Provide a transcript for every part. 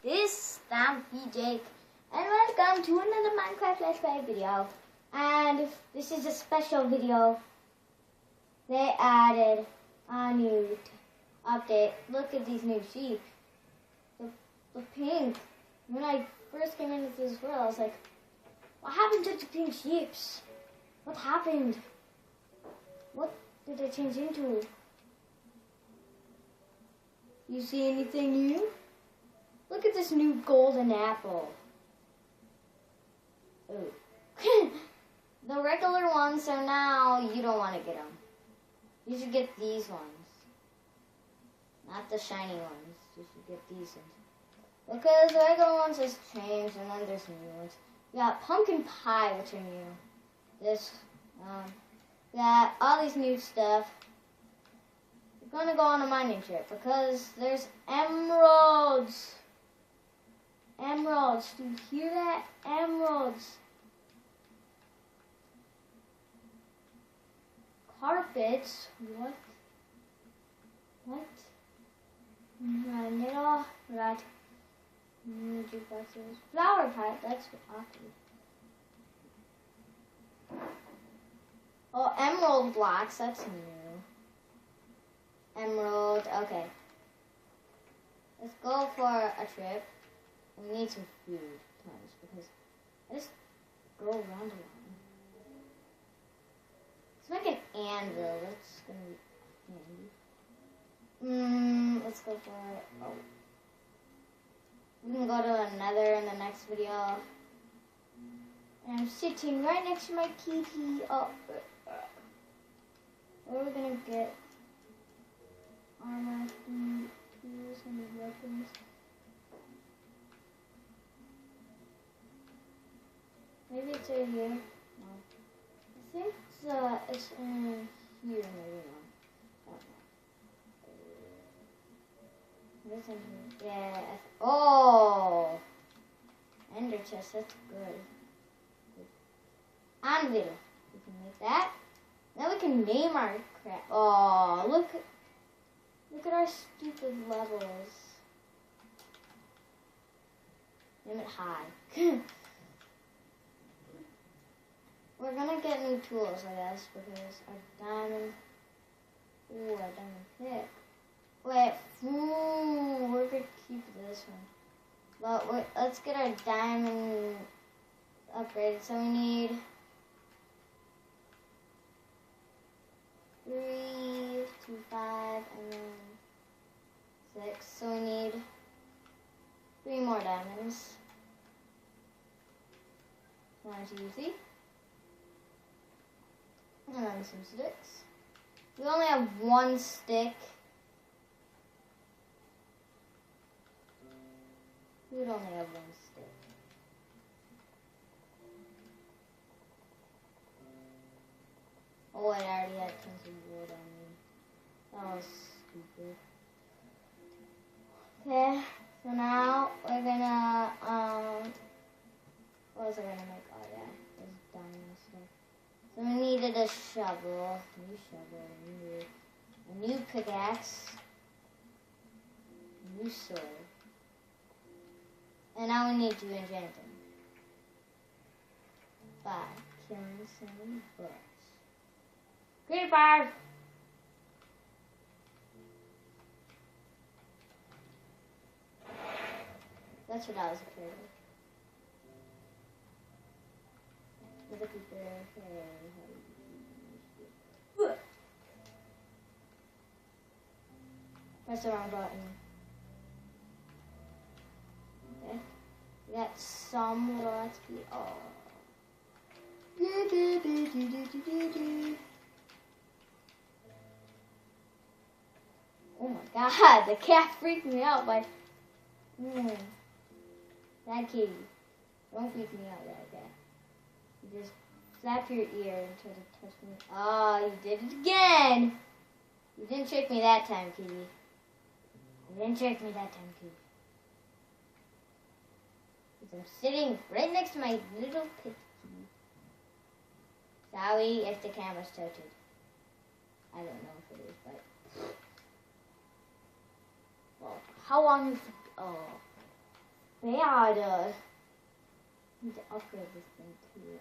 this Stampy Jake, and welcome to another Minecraft Let's Play video. And this is a special video. They added a new update. Look at these new sheep. The pink. When I first came into this world, I was like, what happened to the pink sheeps? What happened? What did they change into? You see anything new? Look at this new golden apple. Ooh. The regular ones, so now you don't want to get them. You should get these ones. Not the shiny ones. You should get these ones. Because the regular ones has changed, and then there's new ones. We got pumpkin pie, which are new. This, we got all these new stuff. We're gonna go on a mining trip because there's emeralds. Emeralds. Do you hear that? Emeralds. Carpets. What? What? Right. Right. Jukeboxes. Flower pot. That's awkward. Oh, emerald blocks. That's new. Emerald. Okay. Let's go for a trip. We need some food, tons, because I just go around a lot. Let's make an anvil. That's gonna be handy. Let's go for it. Oh. We can go to another in the next video. And I'm sitting right next to my kitty. Oh. What are we gonna get? Armor, food, tools, and weapons. Maybe it's right here. No. I think it's in here, maybe no. What's in here? Yeah. Oh! Ender chest, that's good. Anvil. We can make that. Now we can name our crap. Oh, look at our stupid levels. Name it high. We're gonna get new tools, I guess, because our diamond. Ooh, our diamond pick. Wait, we're gonna keep this one. But let's get our diamond upgraded. So we need 3, 2, 5, and then 6. So we need 3 more diamonds. 1, 2, 3. And then some sticks. We only have 1 stick. We would only have 1 stick. Oh, I already had tons of wood on me. That was stupid. Okay, so now we're gonna, what was I gonna make? Oh yeah, there's diamond stuff. So we needed a shovel, a new pickaxe, a new sword, and now we need to enchant them by killing some bugs. Creeper! That's what I was afraid of. With a creeper. Press the wrong button. Okay. We got some little XP. Oh. Oh my god, the cat freaked me out by. That kitty. Don't freak me out like that. You just flap your ear and try to touch me. Oh, you did it again! You didn't trick me that time, kitty. You didn't trick me that time, kitty. Because I'm sitting right next to my little pet kitty. Sorry if the camera's tilted. I don't know if it is, but... Well, how long is... Oh... bad. I need to upgrade this thing too.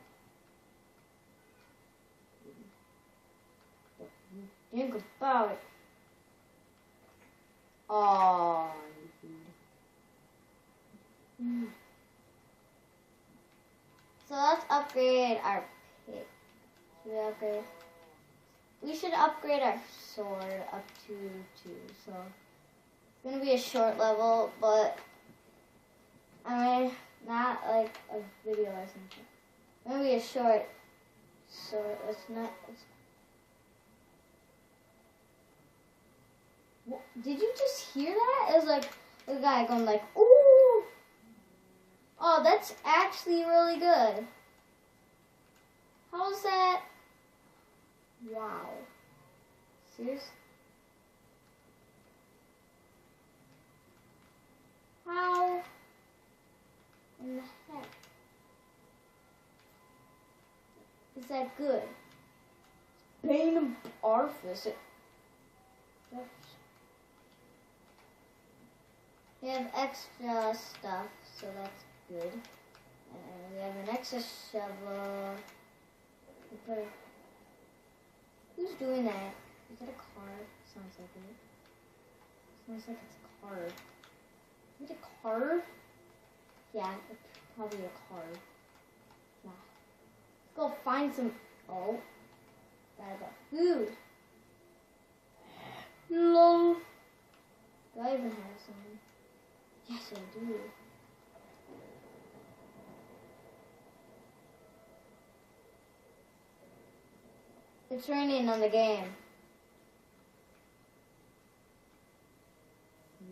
Think about it. Oh, so let's upgrade our pick. Should we upgrade? We should upgrade our sword up to 2. So it's gonna be a short level, but I mean, not like a video or something. It's gonna be a short. So it's not. Did you just hear that? It was like the guy going like, ooh. Oh, that's actually really good. How's that? Wow. Seriously? How in the heck is that good? Bane of Arthas. We have extra stuff, so that's good. And we have an extra shovel. Who's doing that? Is that a car? Sounds like it. Sounds like it's a car. Is it a car? Yeah, it's probably a car. Yeah. Let's go find some. Oh. Gotta got food. Lol. Do I even have some? Yes, I do. It's raining on the game.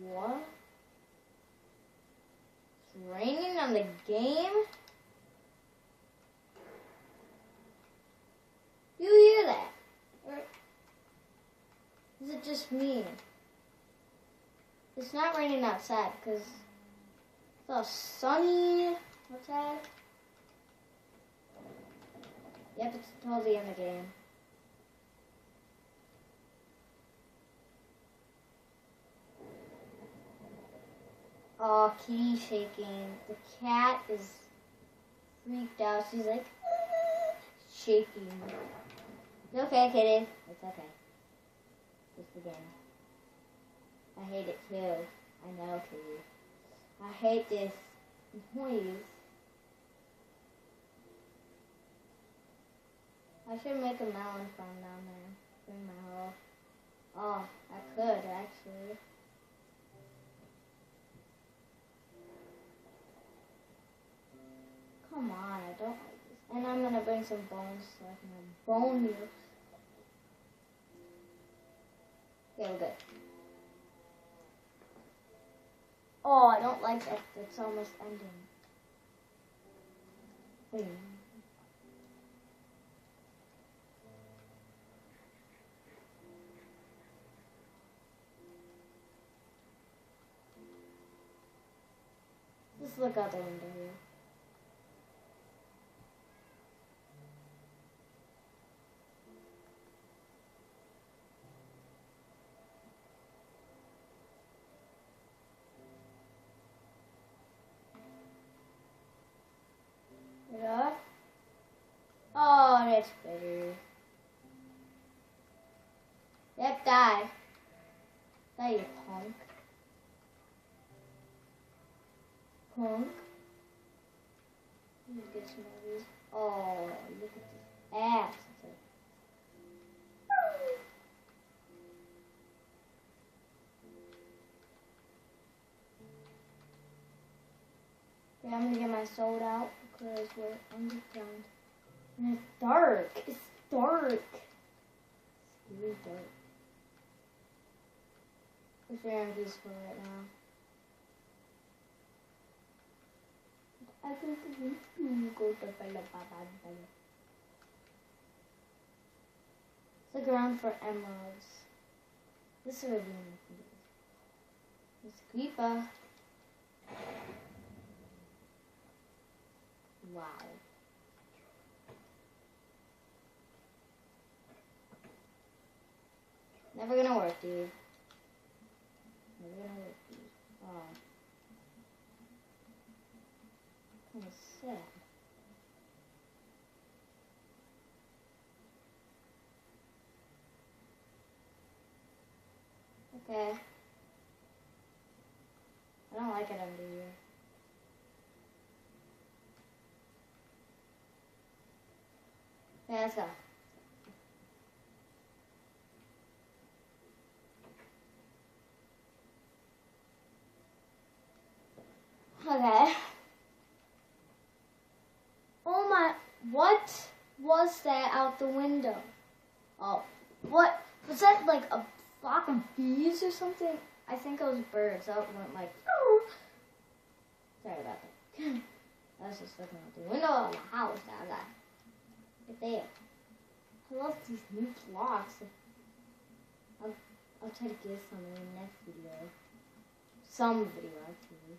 What? It's raining on the game? You hear that? Or is it just me? It's not raining outside because it's all sunny outside. Yep, it's totally in the game. Oh, Kitty's shaking. The cat is freaked out. She's like shaking. It's okay, Kitty. It's okay. It's the game. I hate it too. I know, Kitty. I hate this noise. I should make a melon farm down there. Bring my hole. Oh, I could actually. Come on, I don't like this. And I'm gonna bring some bones so I can have bone meal. Okay, we're good. Oh, I don't like that. It's almost ending. Wait. Just look out the window here. Yeah. Oh, that's better. Yep, die. Die, you punk. Punk. Let me get some of these. Oh, look at this ass. Okay, I'm gonna get my sword out because we're underground. And it's dark. It's dark. It's really dark. It's very peaceful right now. I think we go to look around for emeralds. This is where we need to do. It's creeper. Wow. Never gonna work, dude. Never gonna work, dude. Oh. Kind of sad. Okay. I don't like it under here. Okay, let's go. Okay. Oh my, what was that out the window? Oh, what? Was that like a flock of bees or something? I think it was birds that went like, oh. Sorry about that. I was just looking out the window of my house. Now that. Right there. I love these new blocks. I'll try to get some in the next video. Some video, actually.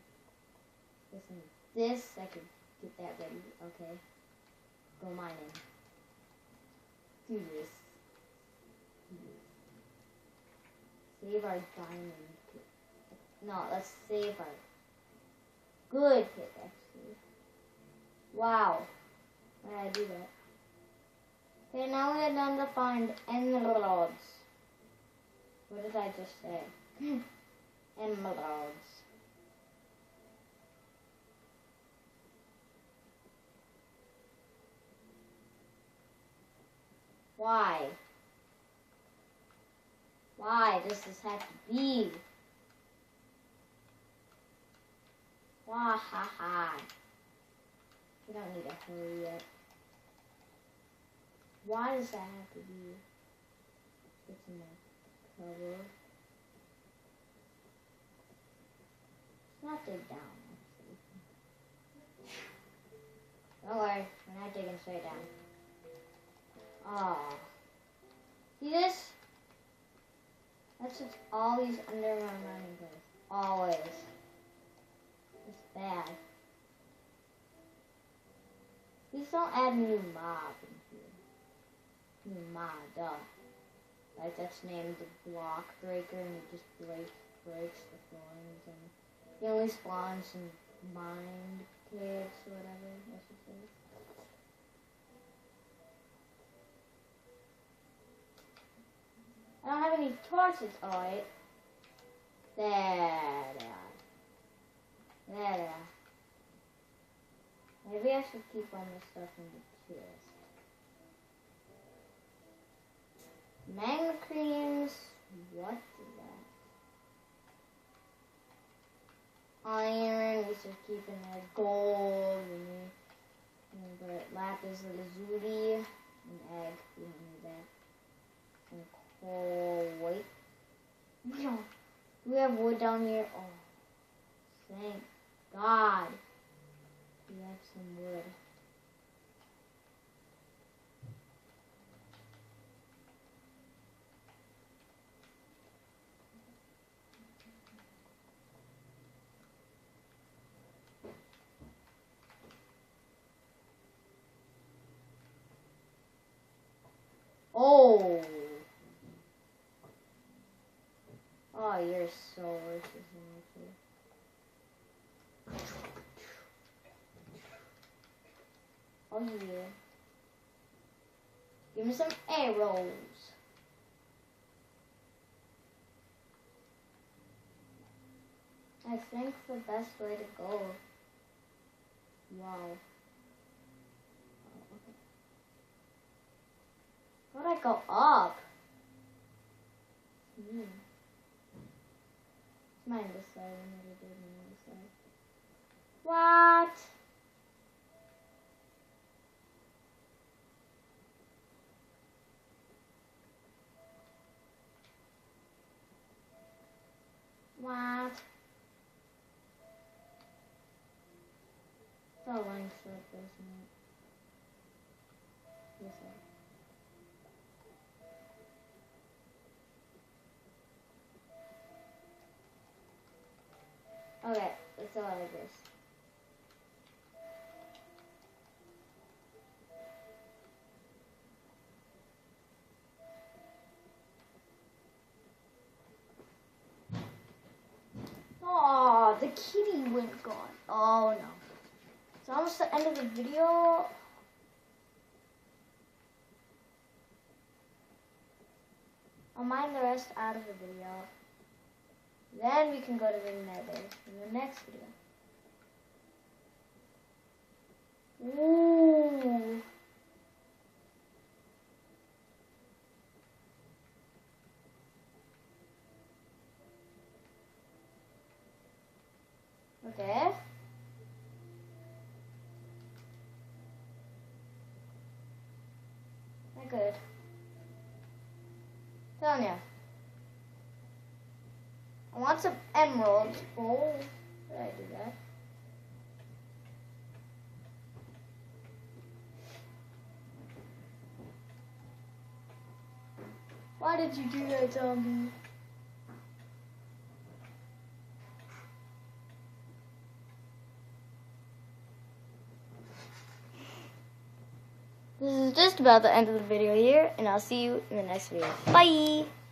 Listen, this, I could get that ready. Okay. Go mining. Do this. Save our diamond. No, let's save our good pick, actually. Wow. Why did I do that? Okay, now we're done to find emeralds. What did I just say? Emeralds. Why? Why does this have to be? Wah ha ha. We don't need to hurry yet. Why does that have to be? It's in the cover. It's not dig down, actually. Don't worry, we're not digging straight down. Oh. See this? That's just always under my running place. Always. It's bad. Please don't add new mob in here. New mod, duh. Like that's named the block breaker and it just breaks the thorns and he only spawns in mind caves or whatever, I should say. I don't have any torches. Oh, wait. There they are. There they are. Maybe I should keep all this stuff in the chest. Magma creams. What is that? Iron. We should keep in there. Gold. And but lapis lazuli. An egg. We don't need that. And coal. Wait. We have wood down here. Oh, thank God. We have some wood. Oh. Oh, you're so worse than me. Oh yeah. Give me some arrows. I think the best way to go. Wow. Oh, okay. How would I go up? Mine this side, I never did mine this side. What? What? The length of this, isn't it? This way. Okay, let's go like this. Oh, the kitty went gone. Oh no. It's almost the end of the video. I'll mine the rest out of the video. Then we can go to the nether in the next video. Ooh. Okay. Not good. Telling you. I want some emeralds. Oh, did I do that? Why did you do that, zombie? This is just about the end of the video here, and I'll see you in the next video. Bye!